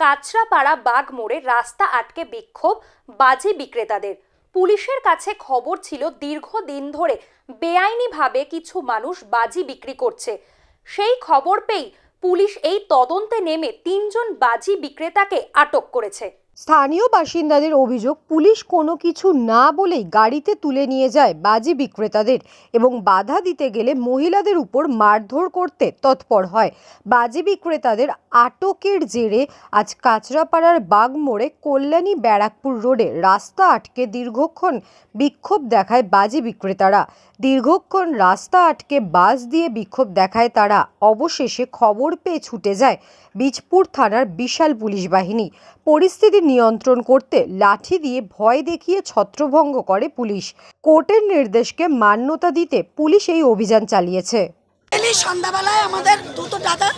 Kanchrapara bug মোড়ে রাস্তা আটকে বিক্ষোভ বাজি বিক্রেতাদের। পুলিশের কাছে খবর ছিল দীর্ঘদিন ধরে বেআইনিভাবে কিছু মানুষ বাজি বিক্রি করছে। সেই খবর পেয়ে পুলিশ এই তদন্তে নেমে 3 জন বাজি বিক্রেতাকে আটক করেছে। স্থানীয় বাসিন্দাদের অভিযোগ, পুলিশ কোনো কিছু না বলেই গাড়িতে তুলে নিয়ে যায় বাজি বিক্রেতাদের এবং বাধা দিতে গেলে মহিলাদের উপর মারধর করতে তৎপর হয়। বাজি বিক্রেতাদের আটকের জেরে আজ কাঁচরাপাড়ার বাগ মোড়ে কল্যাণী ব্যারাকপুর রোডে রাস্তা আটকে দীর্ঘক্ষণ বিক্ষোভ দেখায় বাজি বিক্রেতারা। দীর্ঘক্ষণ রাস্তা আটকে বাস দিয়ে বিক্ষোভ দেখায় তারা। অবশেষে খবর পেয়ে ছুটে যায় বীজপুর থানার বিশাল পুলিশ বাহিনী। পরিস্থিতি নিয়ন্ত্রণ করতে লাঠি দিয়ে ভয় দেখিয়ে ছত্রভঙ্গ করে পুলিশ। কোর্টের নির্দেশকে মান্যতা দিতে পুলিশ এই অভিযান চালিয়েছে। সন্ধ্যাবেলায় আমাদের দুটো দাদা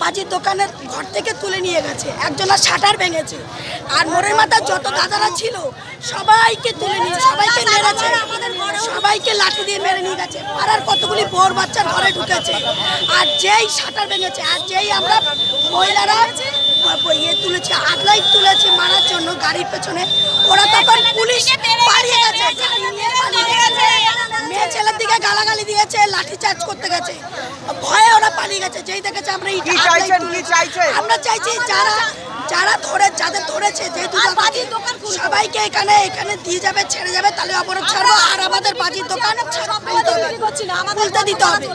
বাজির দোকানের ঘর থেকে তুলে নিয়ে গেছে, একজনের শাটার ভেঙেছে, আর মোড়ের মাথায় যত দাদারা ছিল সবাইকে তুলে নিয়ে সবাইকে মেরেছে, সবাইকে লাঠি দিয়ে মেরে নিয়ে গেছে। পাড়ার কতগুলি বোর বাচ্চার ঘরে ঢুকেছে, আর যেই শাটার ভেঙেছে আর যেই আমরা মহিলারা তুলেছে আগলাই তুলেছে মারার জন্য গাড়ির পেছনে, ওরা তখন পুলিশ পালিয়ে গেছে, মেয়ে ছেলের দিকে গালাগালি দিয়েছে, লাঠি চার্জ করতে গেছে, ভয়ে ওরা পালিয়ে গেছে। যেই দেখেছে আমরা চাইছি যাদের ধরেছে যেহেতু সবাইকে এখানে দিয়ে যাবে, ছেড়ে যাবে, তাহলে অপরাধ ছাড়বো, আর আমাদের বাজির দোকান খুলতে দিতে হবে।